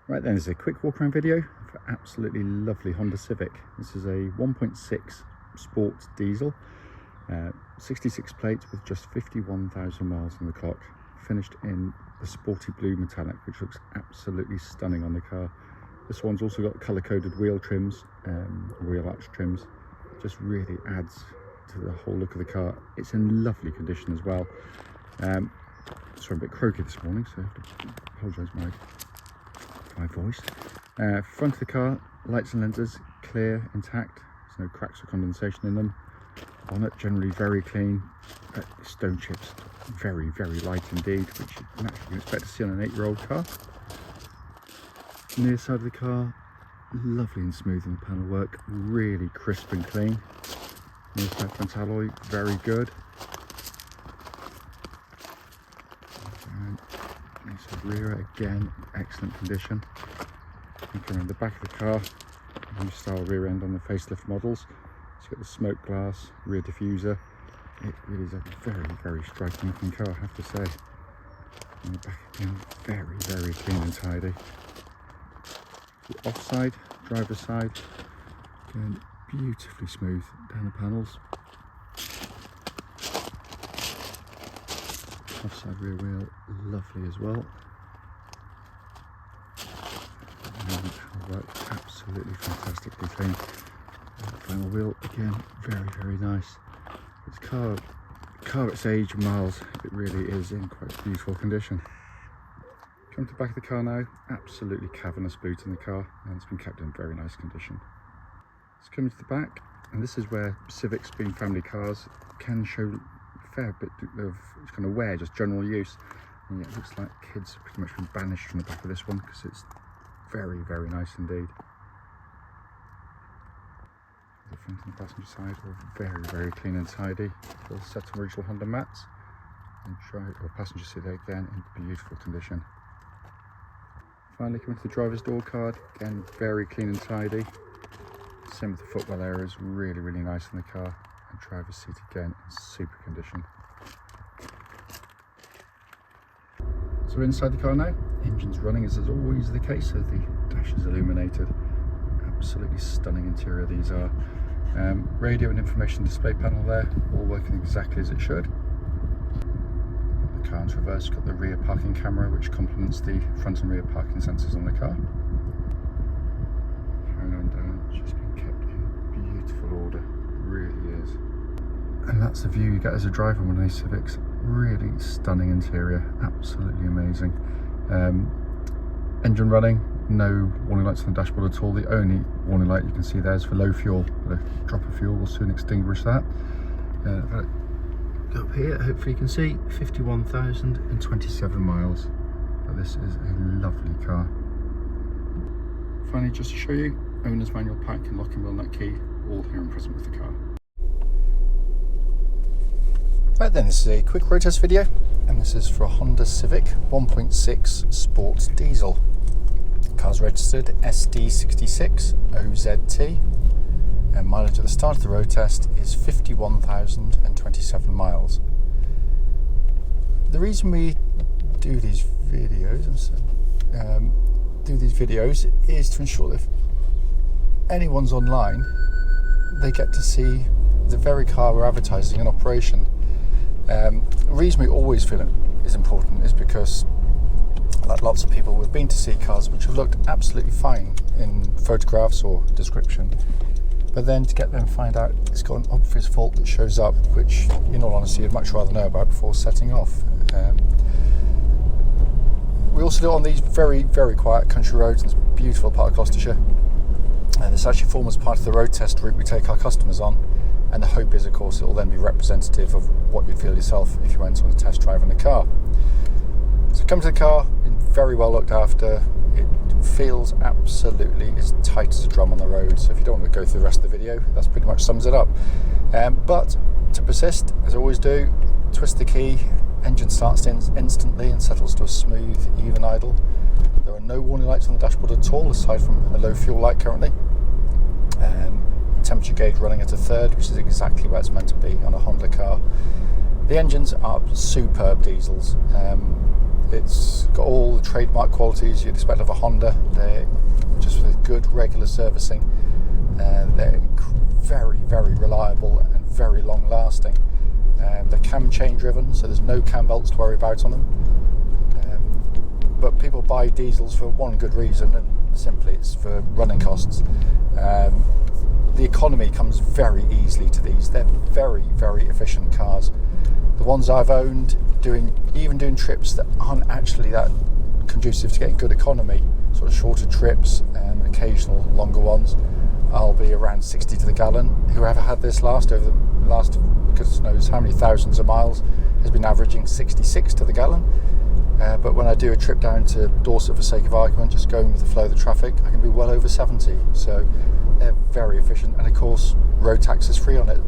Right then, this is a quick walk around video for absolutely lovely Honda Civic. This is a 1.6 sport diesel, 66 plate with just 51,000 miles on the clock, finished in the sporty blue metallic, which looks absolutely stunning on the car. This one's also got colour-coded wheel trims, wheel arch trims. Just really adds to the whole look of the car. It's in lovely condition as well. Sorry, I'm a bit croaky this morning, so I have to apologise for my voice. Front of the car, lights and lenses clear, intact. There's no cracks or condensation in them. Bonnet generally very clean. Stone chips very light indeed, which you naturally can expect to see on an 8-year-old car. Near side of the car, lovely and smooth in the panel work, really crisp and clean. Near side front alloy, very good. Rear again, excellent condition. Looking around the back of the car, new style rear end on the facelift models. It's got the smoke glass, rear diffuser. It really is a very striking looking car, I have to say. On the back again, very clean and tidy. The offside, driver's side, again beautifully smooth down the panels. Offside rear wheel, lovely as well. Work absolutely fantastically clean. Final wheel again, very nice. This car at its age and miles, it really is in quite beautiful condition. Come to the back of the car now, absolutely cavernous boot in the car, and it's been kept in very nice condition. Let's come to the back, and this is where Civics, being family cars, can show a fair bit of kind of wear, just general use. And yet it looks like kids have pretty much been banished from the back of this one because it's very nice indeed. The front and the passenger side are very clean and tidy. Full set of original Honda mats. And passenger seat there again in beautiful condition. Finally coming to the driver's door card, again very clean and tidy. Same with the footwell areas, really nice in the car. And driver's seat again in super condition. So we're inside the car now. Engine's running as is always the case, so the dash is illuminated. Absolutely stunning interior these are. Radio and information display panel there, all working exactly as it should. The car in reverse, got the rear parking camera which complements the front and rear parking sensors on the car. Carrying on down, it's just been kept in beautiful order, really is. And that's the view you get as a driver on one of these Civics. Really stunning interior, absolutely amazing. Engine running, no warning lights on the dashboard at all. The only warning light you can see there is for low fuel. A drop of fuel will soon extinguish that. Go up here, hopefully you can see 51,027 miles. But this is a lovely car. Finally, just to show you, owner's manual pack and lock and wheel nut key, all here and present with the car. Right then, this is a quick road test video, and this is for a Honda Civic 1.6 Sport Diesel. The car's registered SD66OZT, and mileage at the start of the road test is 51,027 miles. The reason we do these videos is to ensure that if anyone's online, they get to see the very car we're advertising in operation. The reason we always feel it is important is because, like lots of people, we've been to see cars which have looked absolutely fine in photographs or description, but then to get them find out it's got an obvious fault that shows up, which in all honesty you'd much rather know about before setting off. We also do it on these very quiet country roads in this beautiful part of Gloucestershire. This actually forms part of the road test route we take our customers on. And the hope is, of course, it will then be representative of what you'd feel yourself if you went on a test drive in the car. So come to the car, been very well looked after. It feels absolutely as tight as a drum on the road. So if you don't want to go through the rest of the video, that's pretty much sums it up. But to persist, as I always do, twist the key, engine starts instantly and settles to a smooth, even idle. There are no warning lights on the dashboard at all, aside from a low fuel light currently. Temperature gauge running at a third, which is exactly where it's meant to be on a Honda car. The engines are superb diesels. It's got all the trademark qualities you'd expect of a Honda. They're just with good regular servicing, and they're very, very reliable and very long lasting. They're cam chain driven, so there's no cam belts to worry about on them. But people buy diesels for one good reason, and simply it's for running costs. The economy comes very easily to these. They're very, very efficient cars. The ones I've owned, even doing trips that aren't actually that conducive to getting good economy, sort of shorter trips and occasional longer ones, I'll be around 60 to the gallon. Whoever had this over the last, goodness knows how many thousands of miles, has been averaging 66 to the gallon. But when I do a trip down to Dorset, for sake of argument, just going with the flow of the traffic, I can be well over 70. So they're very efficient, and of course road tax is free on it.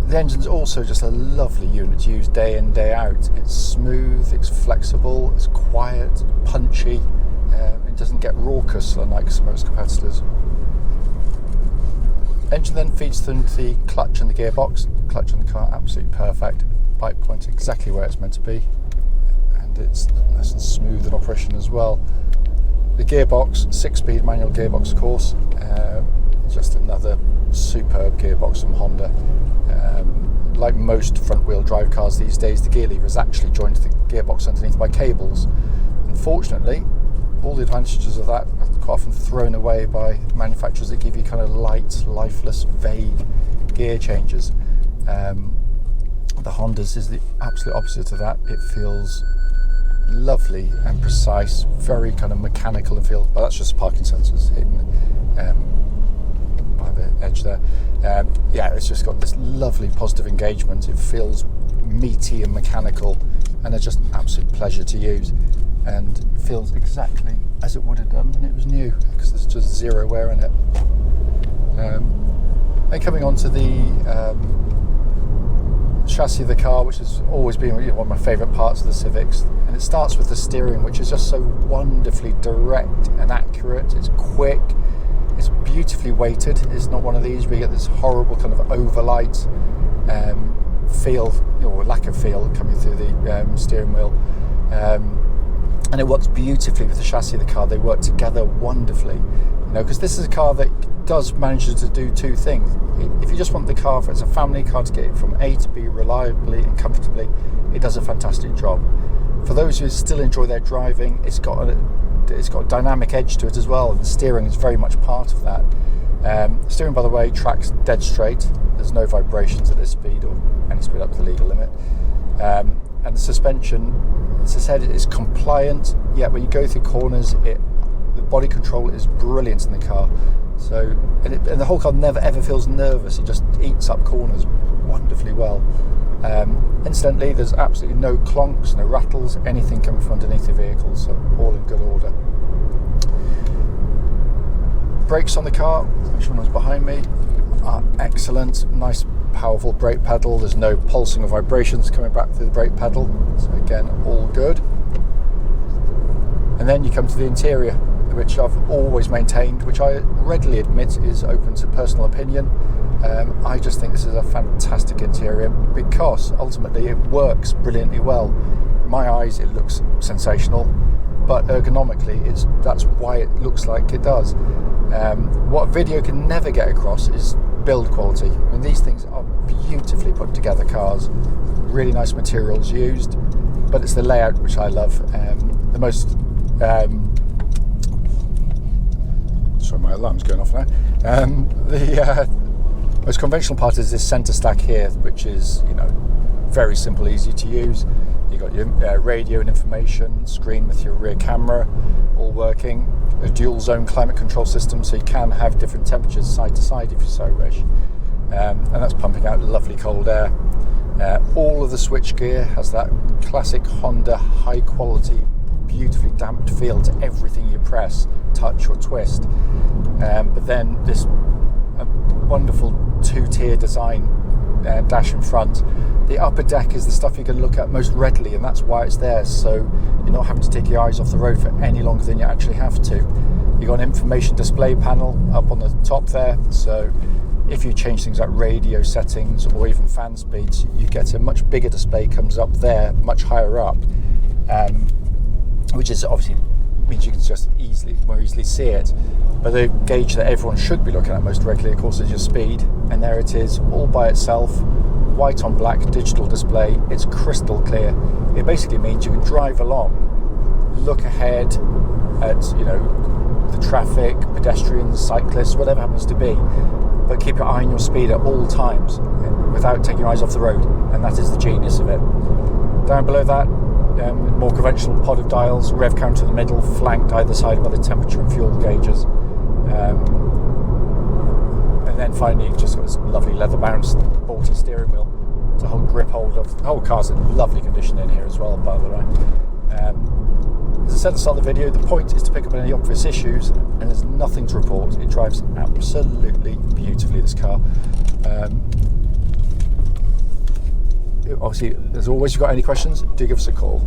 The engine's also just a lovely unit to use day in, day out. It's smooth, it's flexible, it's quiet, punchy. It doesn't get raucous unlike most competitors. Engine then feeds through the clutch and the gearbox. Clutch on the car, absolutely perfect. Bike point exactly where it's meant to be, and it's nice and smooth in operation as well. The gearbox, 6-speed manual gearbox, of course, just another superb gearbox from Honda. Like most front-wheel drive cars these days, the gear lever is actually joined to the gearbox underneath by cables. Unfortunately, all the advantages of that are quite often thrown away by manufacturers that give you kind of light, lifeless, vague gear changes. The Honda's is the absolute opposite of that. It feels lovely and precise, very kind of mechanical and feel. Well, that's just parking sensors hidden by the edge there. Yeah, it's just got this lovely positive engagement. It feels meaty and mechanical, and it's just an absolute pleasure to use, and feels exactly as it would have done when it was new, because there's just zero wear in it. And coming on to the chassis of the car, which has always been one of my favourite parts of the Civics, and it starts with the steering, which is just so wonderfully direct and accurate. It's quick, it's beautifully weighted. It's not one of these where you get this horrible kind of overlight feel, or lack of feel coming through the steering wheel. And it works beautifully with the chassis of the car. They work together wonderfully, because this is a car that does manage to do two things. If you just want the car as a family car to get from A to B reliably and comfortably, it does a fantastic job. For those who still enjoy their driving, it's got a dynamic edge to it as well, and the steering is very much part of that. Steering, by the way, tracks dead straight. There's no vibrations at this speed or any speed up to the legal limit. And the suspension, as I said, it is compliant, yet when you go through corners, the body control is brilliant in the car. So, and the whole car never ever feels nervous. It just eats up corners wonderfully well. Incidentally, there's absolutely no clonks, no rattles, anything coming from underneath the vehicle, so all in good order. Brakes on the car, which one was behind me, are excellent. Nice powerful brake pedal. There's no pulsing or vibrations coming back through the brake pedal, so again, all good. And then you come to the interior, which I've always maintained, which I readily admit is open to personal opinion. I just think this is a fantastic interior because ultimately it works brilliantly well. In my eyes, it looks sensational, but ergonomically, that's why it looks like it does. What video can never get across is build quality. I mean, these things are beautifully put together cars, really nice materials used, but it's the layout which I love. The most sorry, my alarm's going off now. The most conventional part is this centre stack here, which is very simple, easy to use. You've got your radio and information screen with your rear camera all working, a dual zone climate control system, so you can have different temperatures side to side if you so wish, and that's pumping out lovely cold air. All of the switch gear has that classic Honda high quality, beautifully damped feel to everything you press, touch or twist, but then this wonderful two-tier design dash in front. The upper deck is the stuff you can look at most readily, and that's why it's there, so you're not having to take your eyes off the road for any longer than you actually have to. You've got an information display panel up on the top there, so If you change things like radio settings or even fan speeds, you get a much bigger display comes up there, much higher up, which is obviously means you can just more easily see it. But the gauge that everyone should be looking at most regularly, of course, is your speed, and there it is, all by itself, white on black digital display. It's crystal clear. It basically means you can drive along, look ahead at the traffic, pedestrians, cyclists, whatever happens to be, but keep your eye on your speed at all times without taking your eyes off the road, and that is the genius of it. Down below that, more conventional pod of dials, rev counter in the middle, flanked either side by the temperature and fuel gauges, and then finally you've just got this lovely leather bounce sporty steering wheel to grip hold of. The whole car's in lovely condition in here as well, by the way. As I said at the start of the video, the point is to pick up any obvious issues, and there's nothing to report. It drives absolutely beautifully, this car. Obviously, as always, if you've got any questions, do give us a call.